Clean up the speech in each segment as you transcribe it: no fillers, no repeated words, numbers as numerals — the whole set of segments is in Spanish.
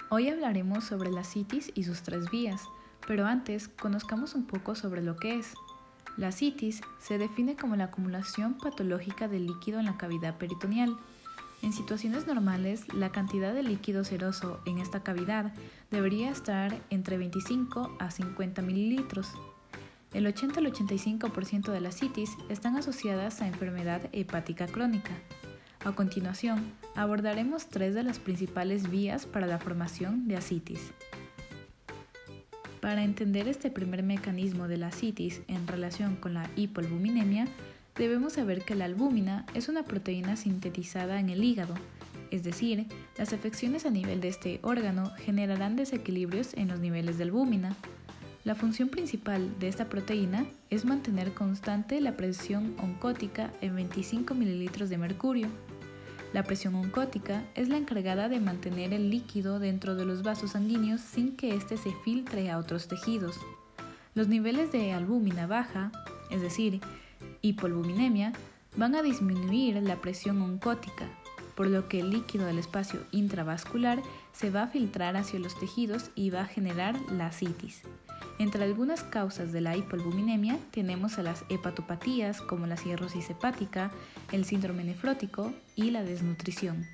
Hoy hablaremos sobre la citis y sus 3 vías, pero antes conozcamos un poco sobre lo que es. La citis se define como la acumulación patológica de líquido en la cavidad peritoneal. En situaciones normales, la cantidad de líquido seroso en esta cavidad debería estar entre 25 a 50 mililitros. El 80 al 85% de las citis están asociadas a enfermedad hepática crónica. A continuación, abordaremos 3 de las principales vías para la formación de ascitis. Para entender este primer mecanismo de la ascitis en relación con la hipoalbuminemia, debemos saber que la albúmina es una proteína sintetizada en el hígado, es decir, las afecciones a nivel de este órgano generarán desequilibrios en los niveles de albúmina. La función principal de esta proteína es mantener constante la presión oncótica en 25 mililitros de mercurio. La presión oncótica es la encargada de mantener el líquido dentro de los vasos sanguíneos sin que éste se filtre a otros tejidos. Los niveles de albúmina baja, es decir, hipoalbuminemia, van a disminuir la presión oncótica, por lo que el líquido del espacio intravascular se va a filtrar hacia los tejidos y va a generar la ascitis. Entre algunas causas de la hipoalbuminemia tenemos a las hepatopatías como la cirrosis hepática, el síndrome nefrótico y la desnutrición.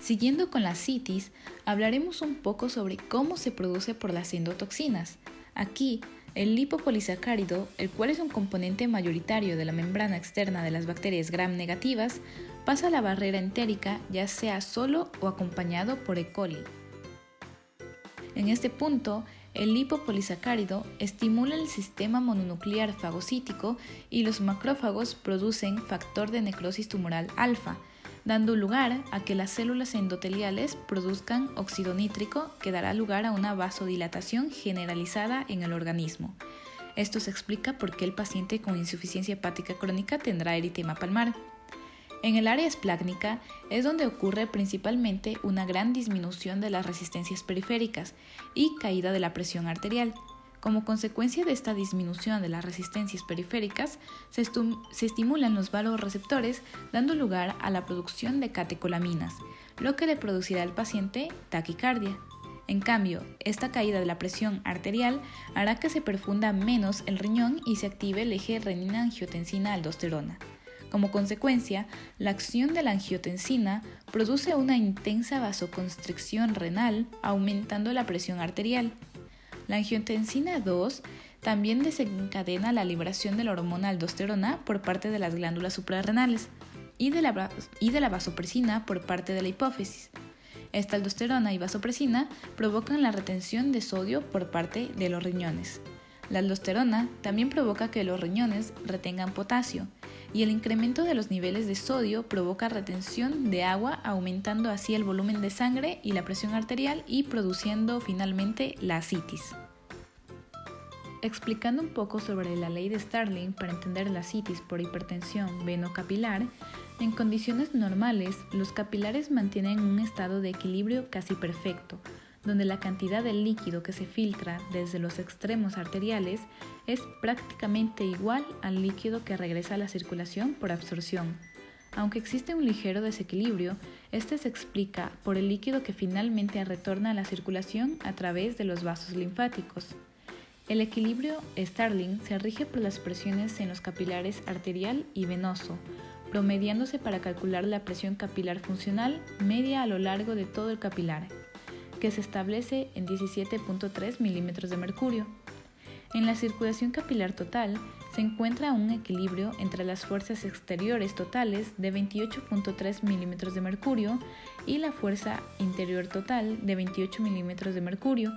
Siguiendo con la ascitis, hablaremos un poco sobre cómo se produce por las endotoxinas. Aquí, el lipopolisacárido, el cual es un componente mayoritario de la membrana externa de las bacterias gram negativas, pasa la barrera entérica ya sea solo o acompañado por E. coli. En este punto, el lipopolisacárido estimula el sistema mononuclear fagocítico y los macrófagos producen factor de necrosis tumoral alfa, dando lugar a que las células endoteliales produzcan óxido nítrico que dará lugar a una vasodilatación generalizada en el organismo. Esto se explica por qué el paciente con insuficiencia hepática crónica tendrá eritema palmar. En el área esplácnica es donde ocurre principalmente una gran disminución de las resistencias periféricas y caída de la presión arterial. Como consecuencia de esta disminución de las resistencias periféricas, se estimulan los vasoreceptores, dando lugar a la producción de catecolaminas, lo que le producirá al paciente taquicardia. En cambio, esta caída de la presión arterial hará que se perfunda menos el riñón y se active el eje renina-angiotensina-aldosterona. Como consecuencia, la acción de la angiotensina produce una intensa vasoconstricción renal, aumentando la presión arterial. La angiotensina 2 también desencadena la liberación de la hormona aldosterona por parte de las glándulas suprarrenales y de la vasopresina por parte de la hipófisis. Esta aldosterona y vasopresina provocan la retención de sodio por parte de los riñones. La aldosterona también provoca que los riñones retengan potasio, y el incremento de los niveles de sodio provoca retención de agua, aumentando así el volumen de sangre y la presión arterial y produciendo finalmente la ascitis. Explicando un poco sobre la ley de Starling para entender la ascitis por hipertensión venocapilar, en condiciones normales los capilares mantienen un estado de equilibrio casi perfecto, donde la cantidad de líquido que se filtra desde los extremos arteriales es prácticamente igual al líquido que regresa a la circulación por absorción. Aunque existe un ligero desequilibrio, este se explica por el líquido que finalmente retorna a la circulación a través de los vasos linfáticos. El equilibrio Starling se rige por las presiones en los capilares arterial y venoso, promediándose para calcular la presión capilar funcional media a lo largo de todo el capilar, que se establece en 17.3 milímetros de mercurio. En la circulación capilar total se encuentra un equilibrio entre las fuerzas exteriores totales de 28.3 milímetros de mercurio y la fuerza interior total de 28 milímetros de mercurio,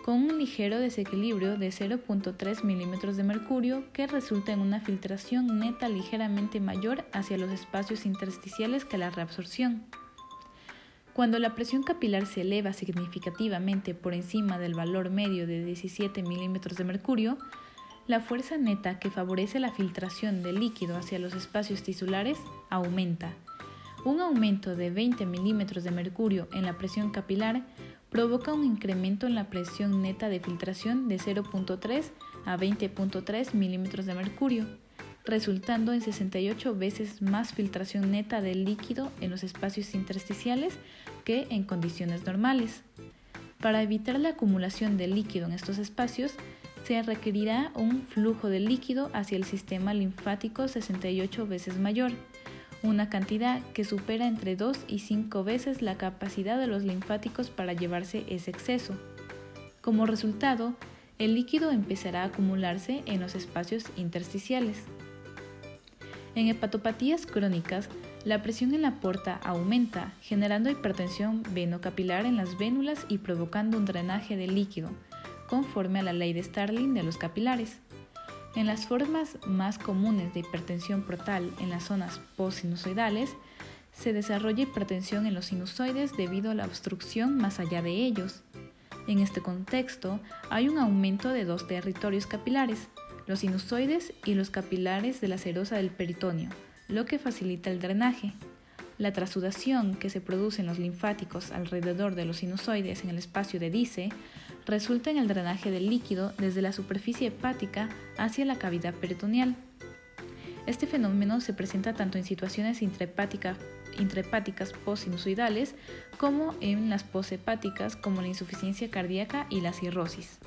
con un ligero desequilibrio de 0.3 milímetros de mercurio que resulta en una filtración neta ligeramente mayor hacia los espacios intersticiales que la reabsorción. Cuando la presión capilar se eleva significativamente por encima del valor medio de 17 milímetros de mercurio, la fuerza neta que favorece la filtración del líquido hacia los espacios tisulares aumenta. Un aumento de 20 milímetros de mercurio en la presión capilar provoca un incremento en la presión neta de filtración de 0.3 a 20.3 milímetros de mercurio, resultando en 68 veces más filtración neta del líquido en los espacios intersticiales que en condiciones normales. Para evitar la acumulación de líquido en estos espacios, se requerirá un flujo de líquido hacia el sistema linfático 68 veces mayor, una cantidad que supera entre 2 y 5 veces la capacidad de los linfáticos para llevarse ese exceso. Como resultado, el líquido empezará a acumularse en los espacios intersticiales. En hepatopatías crónicas, la presión en la porta aumenta, generando hipertensión venocapilar en las vénulas y provocando un drenaje de líquido, conforme a la ley de Starling de los capilares. En las formas más comunes de hipertensión portal en las zonas postsinusoidales, se desarrolla hipertensión en los sinusoides debido a la obstrucción más allá de ellos. En este contexto, hay un aumento de dos territorios capilares, los sinusoides y los capilares de la serosa del peritoneo, lo que facilita el drenaje. La trasudación que se produce en los linfáticos alrededor de los sinusoides en el espacio de Dice resulta en el drenaje del líquido desde la superficie hepática hacia la cavidad peritoneal. Este fenómeno se presenta tanto en situaciones intrahepáticas postsinusoidales como en las poshepáticas, como la insuficiencia cardíaca y la cirrosis.